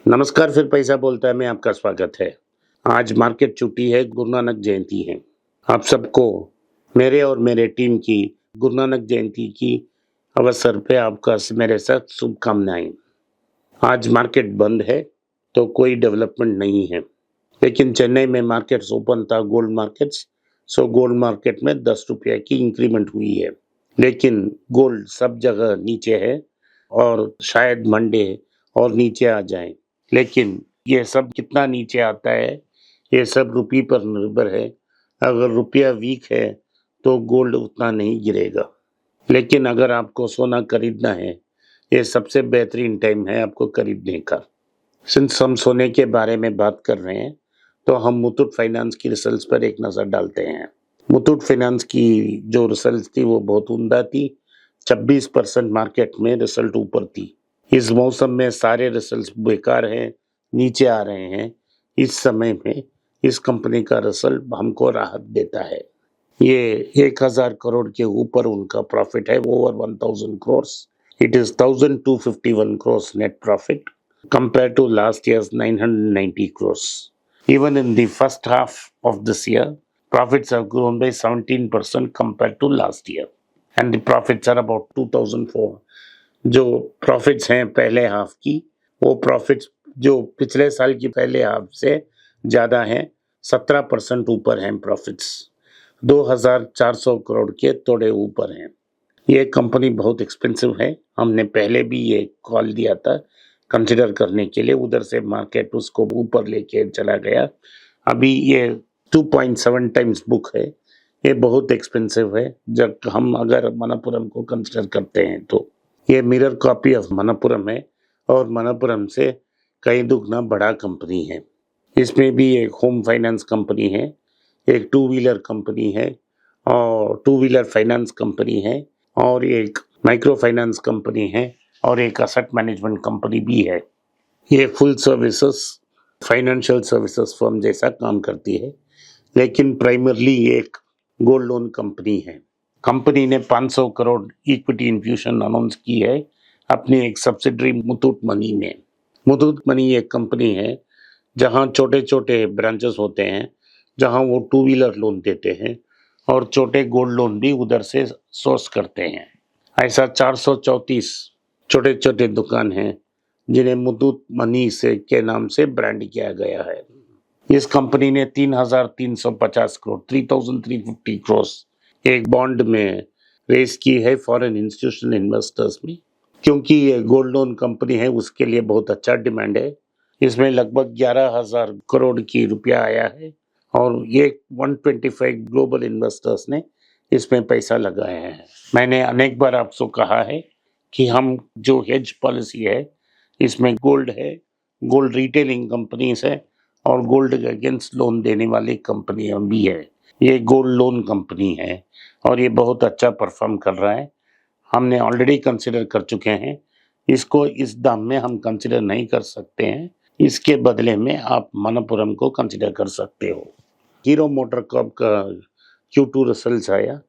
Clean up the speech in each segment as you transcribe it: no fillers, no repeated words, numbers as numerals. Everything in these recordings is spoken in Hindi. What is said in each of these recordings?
नमस्कार, फिर पैसा बोलता है में आपका स्वागत है। आज मार्केट छुट्टी है, गुरु नानक जयंती है। आप सबको मेरे और मेरे टीम की गुरु नानक जयंती की अवसर पे आपका मेरे साथ शुभकामनाएं। आज मार्केट बंद है तो कोई डेवलपमेंट नहीं है, लेकिन चेन्नई में मार्केट्स ओपन था, gold markets. So gold market में 10 रुपये की इंक्रीमेंट हुई है, लेकिन गोल्ड सब जगह नीचे है और शायद मंडे और नीचे आ जाए। लेकिन ये सब कितना नीचे आता है, ये सब रुपये पर निर्भर है। अगर रुपया वीक है तो गोल्ड उतना नहीं गिरेगा, लेकिन अगर आपको सोना खरीदना है, ये सबसे बेहतरीन टाइम है आपको खरीदने का। सिंस हम सोने के बारे में बात कर रहे हैं, तो हम मुथूट फाइनेंस की रिजल्ट्स पर एक नज़र डालते हैं। मुथूट फाइनेंस की जो रिजल्ट्स थी वो बहुत उम्दा थी। 26% मार्केट में रिजल्ट ऊपर थी। इस मौसम में सारे रिजल्ट्स बेकार हैं, नीचे आ रहे हैं। इस समय में इस कंपनी का रिजल्ट हमको राहत देता है। ये 1000 करोड़ के ऊपर उनका प्रॉफिट है, over 1000 crore. It is 1251 crore net profit compared to last year's 990 crores. Even in the first half of this year, profits have grown by 17% compared to last year. And the profits are about 2004. जो प्रॉफिट्स हैं पहले हाफ की, वो प्रॉफिट्स जो पिछले साल की पहले हाफ से ज़्यादा हैं, 17% ऊपर हैं प्रॉफिट्स। 2400 करोड़ के थोड़े ऊपर हैं। ये कंपनी बहुत एक्सपेंसिव है। हमने पहले भी ये कॉल दिया था कंसिडर करने के लिए, उधर से मार्केट उसको ऊपर लेके चला गया। अभी ये 2.7 टाइम्स बुक है। ये बहुत एक्सपेंसिव है जब हम अगर मनप्पुरम को कंसिडर करते हैं तो। ये मिरर कॉपी ऑफ मनप्पुरम है और मनप्पुरम से कई दुगना बड़ा कंपनी है। इसमें भी एक होम फाइनेंस कंपनी है, एक टू व्हीलर कंपनी है और टू व्हीलर फाइनेंस कंपनी है, और एक माइक्रो फाइनेंस कंपनी है, और एक असेट मैनेजमेंट कंपनी भी है। ये full services financial services firm जैसा काम करती है, लेकिन प्राइमरली एक गोल्ड लोन कंपनी है। कंपनी ने 500 करोड़ इक्विटी इन्फ्यूशन अनाउंस की है अपनी एक सब्सिडरी मुथूट मनी में। मुथूट मनी एक कंपनी है जहां छोटे छोटे ब्रांचेस होते हैं, जहां वो टू व्हीलर लोन देते हैं और छोटे गोल्ड लोन भी उधर से सोर्स करते हैं। ऐसा 434 छोटे छोटे दुकान हैं जिन्हें मुथूट मनी से के नाम से ब्रांड किया गया है। इस कंपनी ने 3350 करोड़ 3350 करोड़ एक बॉन्ड में रेस की है फॉरेन इंस्टीट्यूशनल इन्वेस्टर्स में। क्योंकि ये गोल्ड लोन कंपनी है, उसके लिए बहुत अच्छा डिमांड है। इसमें लगभग 11,000 करोड़ की रुपया आया है और ये 125 ग्लोबल इन्वेस्टर्स ने इसमें पैसा लगाया है। मैंने अनेक बार आपसे कहा है कि हम जो हेज पॉलिसी है, इसमें गोल्ड है, गोल्ड रिटेलिंग कंपनीज है और गोल्ड अगेंस्ट लोन देने वाली कंपनियां भी है। ये गोल्ड लोन कंपनी है और ये बहुत अच्छा परफॉर्म कर रहा है। हमने ऑलरेडी कंसिडर कर चुके हैं इसको। इस दाम में हम कंसिडर नहीं कर सकते हैं, इसके बदले में आप मनप्पुरम को कंसिडर कर सकते हो। हीरो मोटर कॉर्प का Q2 रिजल्ट आया,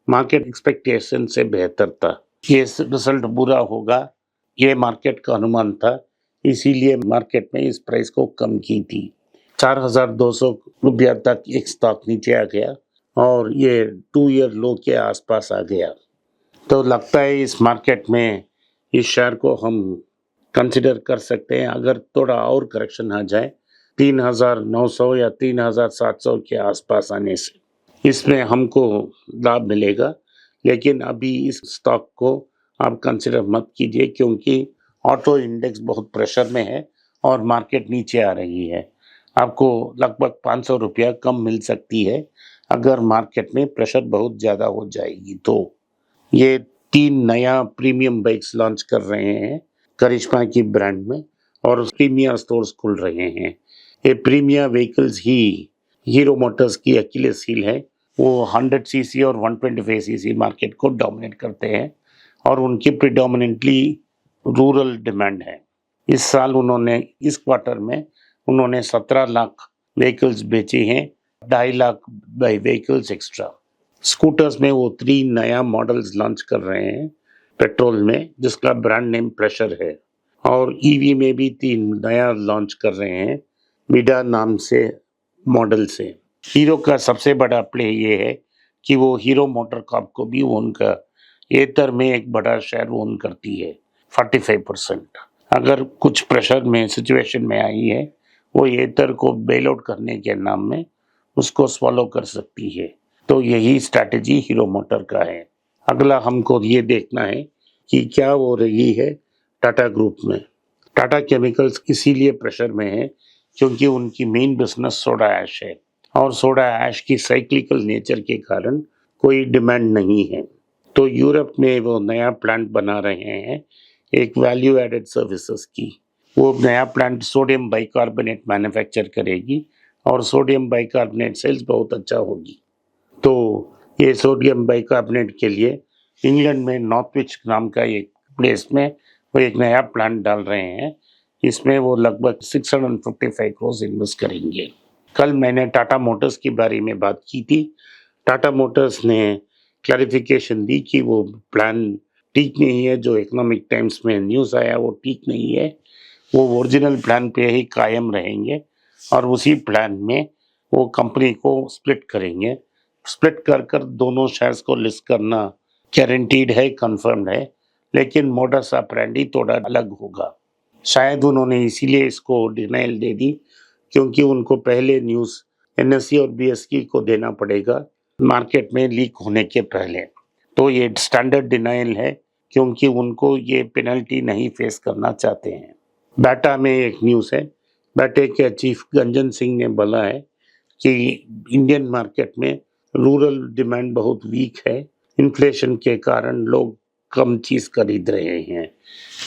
मार्केट एक्सपेक्टेशन से बेहतर था। ये रिजल्ट बुरा होगा, ये मार्केट का अनुमान था, इसीलिए मार्केट में इस प्राइस को कम की थी। 4200 रुपया तक एक स्टॉक नीचे आ गया और ये 2 ईयर लो के आसपास आ गया। तो लगता है इस मार्केट में इस शेयर को हम कंसिडर कर सकते हैं अगर थोड़ा और करेक्शन आ जाए 3900 या 3700 के आसपास आने से। इसमें हमको लाभ मिलेगा, लेकिन अभी इस स्टॉक को आप कंसिडर मत कीजिए क्योंकि ऑटो इंडेक्स बहुत प्रेशर में है और मार्केट नीचे आ रही है। आपको लगभग 500 रुपया कम मिल सकती है अगर मार्केट में प्रेशर बहुत ज़्यादा हो जाएगी तो। ये 3 नया प्रीमियम बाइक्स लॉन्च कर रहे हैं करिश्मा की ब्रांड में और प्रीमियम स्टोर्स खुल रहे हैं। ये प्रीमियम व्हीकल्स ही हीरो मोटर्स की अकीलेस हील है। वो 100 सीसी और 125 सीसी मार्केट को डोमिनेट करते हैं और उनकी प्रिडोमिनेंटली रूरल डिमांड है। इस साल उन्होंने इस क्वार्टर में उन्होंने 17 लाख व्हीकल्स बेचे हैं, 2.5 लाख व्हीकल्स एक्स्ट्रा। स्कूटर्स में वो 3 नया मॉडल्स लॉन्च कर रहे हैं पेट्रोल में, जिसका ब्रांड नेम प्रेशर है और ईवी में भी 3 नया लॉन्च कर रहे हैं मिडा नाम से मॉडल से। हीरो का सबसे बड़ा प्ले ये है कि वो हीरो मोटर कॉर्प को भी उनका एथर में एक बड़ा शेयर ओन करती है 45%। अगर कुछ प्रेशर में सिचुएशन में आई है वो एथर को बेल आउट करने के नाम में उसको स्वॉलो कर सकती है। तो यही स्ट्रैटेजी हीरो मोटर का है। अगला हमको ये देखना है कि क्या हो रही है टाटा ग्रुप में। टाटा केमिकल्स इसीलिए प्रेशर में है क्योंकि उनकी मेन बिजनेस सोडा ऐश है और सोडा ऐश की साइक्लिकल नेचर के कारण कोई डिमांड नहीं है। तो यूरोप में वो नया प्लांट बना रहे हैं एक वैल्यू एडेड सर्विसेज की। वो नया प्लांट सोडियम बाइकार्बोनेट मैन्युफैक्चर करेगी और सोडियम बाइकार्बोनेट सेल्स बहुत अच्छा होगी। तो ये सोडियम बाइकार्बोनेट के लिए इंग्लैंड में नॉर्थविच नाम का एक प्लेस में वो एक नया प्लांट डाल रहे हैं। इसमें वो लगभग 655 करोड़ इन्वेस्ट करेंगे। कल मैंने टाटा मोटर्स के बारे में बात की थी। टाटा मोटर्स ने क्लैरिफिकेशन दी कि वो प्लान ठीक नहीं है, जो इकोनॉमिक टाइम्स में न्यूज़ आया वो ठीक नहीं है। वो ओरिजिनल प्लान पे ही कायम रहेंगे और उसी प्लान में वो कंपनी को स्प्लिट करेंगे। स्प्लिट कर कर दोनों शेयर्स को लिस्ट करना गारंटीड है, कंफर्म्ड है, लेकिन मोडस ऑपरेंडी थोड़ा अलग होगा। शायद उन्होंने इसीलिए इसको डिनाइल दे दी क्योंकि उनको पहले न्यूज़ एनएसई और बीएसई को देना पड़ेगा मार्केट में लीक होने के पहले। तो ये स्टैंडर्ड डिनाइल है क्योंकि उनको ये पेनल्टी नहीं फेस करना चाहते हैं। बाटा में एक न्यूज़ है। बाटा के चीफ गंजन सिंह ने बोला है कि इंडियन मार्केट में रूरल डिमांड बहुत वीक है, इन्फ्लेशन के कारण लोग कम चीज़ खरीद रहे हैं।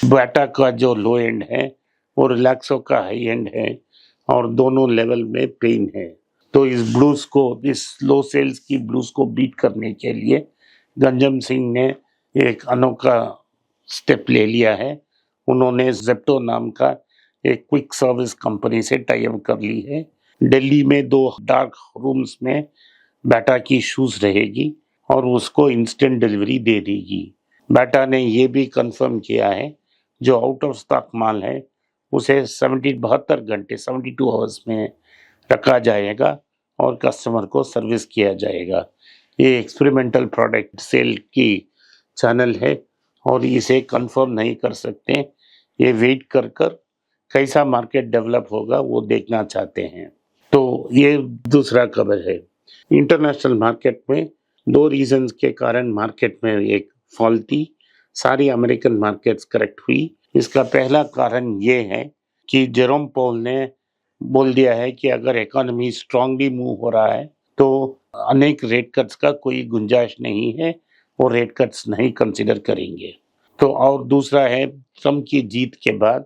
बाटा का जो लो एंड है वो रिलैक्सो का हाई एंड है और दोनों लेवल में पेन है। तो इस लो सेल्स की ब्लूज को बीट करने के लिए गंजम सिंह ने एक अनोखा स्टेप ले लिया है। उन्होंने जेप्टो नाम का एक क्विक सर्विस कंपनी से टाई अप कर ली है। दिल्ली में 2 डार्क रूम्स में बाटा की शूज रहेगी और उसको इंस्टेंट डिलीवरी दे देगी। बाटा ने ये भी कंफर्म किया है जो आउट ऑफ स्टॉक माल है उसे 72 घंटे 72 आवर्स में रखा जाएगा और कस्टमर को सर्विस किया जाएगा। ये एक्सपेरिमेंटल प्रोडक्ट सेल की चैनल है और इसे कंफर्म नहीं कर सकते। ये वेट कर कर कैसा मार्केट डेवलप होगा वो देखना चाहते हैं। तो ये दूसरा खबर है। इंटरनेशनल मार्केट में 2 रीजंस के कारण मार्केट में एक फॉल थी। सारी अमेरिकन मार्केट्स करेक्ट हुई। इसका पहला कारण ये है कि जेरोम पॉल ने बोल दिया है कि अगर इकोनॉमी स्ट्रांगली मूव हो रहा है तो अनेक रेट कट्स का कोई गुंजाइश नहीं है, वो रेट कट्स नहीं कंसिडर करेंगे। तो और दूसरा है ट्रम्प की जीत के बाद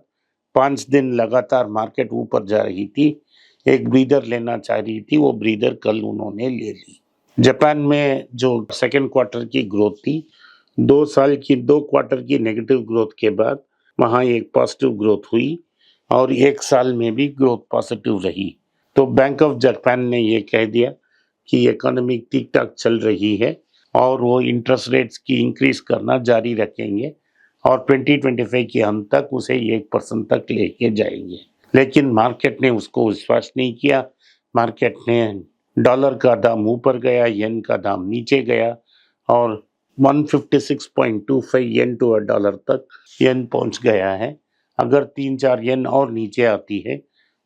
5 दिन लगातार मार्केट ऊपर जा रही थी, एक ब्रीदर लेना चाह रही थी, वो ब्रीदर कल उन्होंने ले ली। जापान में जो सेकेंड क्वार्टर की ग्रोथ थी 2 क्वार्टर की नेगेटिव ग्रोथ के बाद वहाँ एक पॉजिटिव ग्रोथ हुई और 1 साल में भी ग्रोथ पॉजिटिव रही। तो बैंक ऑफ जापान ने ये कह दिया कि इकोनॉमी ठीक ठाक चल रही है और वो इंटरेस्ट रेट्स की इंक्रीज करना जारी रखेंगे और 2025 के अंत तक उसे 1% तक लेके जाएंगे। लेकिन मार्केट ने उसको विश्वास नहीं किया। मार्केट ने डॉलर का दाम ऊपर गया, येन का दाम नीचे गया और 156.25 येन टू $1 तक येन पहुंच गया है। अगर 3-4 येन और नीचे आती है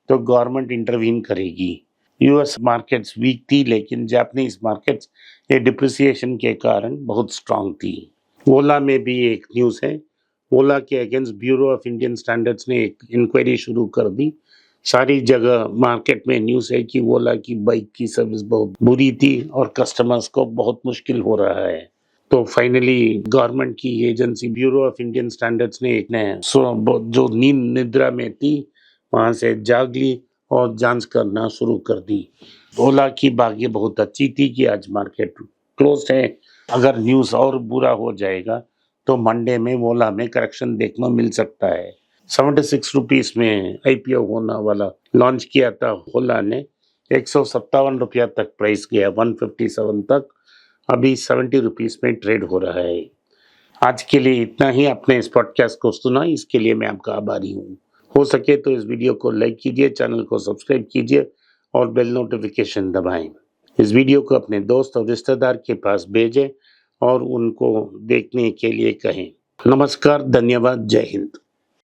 तो गवर्नमेंट इंटरवीन करेगी। यूएस मार्केट्स वीक थी लेकिन जापानीज मार्केट्स ये डिप्रिसिएशन के कारण बहुत स्ट्रांग थी। ओला में भी एक न्यूज़ है। ओला के against bureau of Indian standards ने एक इंक्वायरी शुरू कर दी। सारी जगह मार्केट में न्यूज़ है कि ओला की बाइक की सर्विस बहुत बुरी थी और कस्टमर्स को बहुत मुश्किल हो रहा है। तो फाइनली गवर्नमेंट की agency bureau of Indian standards ने जो नींद निद्रा में थी वहां से जाग ली और जांच करना शुरू कर दी। ओला की भाग्य बहुत अच्छी थी कि आज मार्केट क्लोज है। अगर न्यूज़ और बुरा हो जाएगा तो मंडे में ओला में करेक्शन देखने मिल सकता है। 76 रुपीस में आईपीओ होने वाला लॉन्च किया था ओला ने। 157 रुपया तक प्राइस गया, 157 तक। अभी 70 रुपीस में ट्रेड हो रहा है। आज के लिए इतना ही। आपने इस पॉडकास्ट को सुना, इसके लिए मैं आपका आभारी हूँ। हो सके तो इस वीडियो को लाइक कीजिए, चैनल को सब्सक्राइब कीजिए और बेल नोटिफिकेशन दबाएं। इस वीडियो को अपने दोस्त और रिश्तेदार के पास भेजें और उनको देखने के लिए कहें। नमस्कार, धन्यवाद, जय हिंद।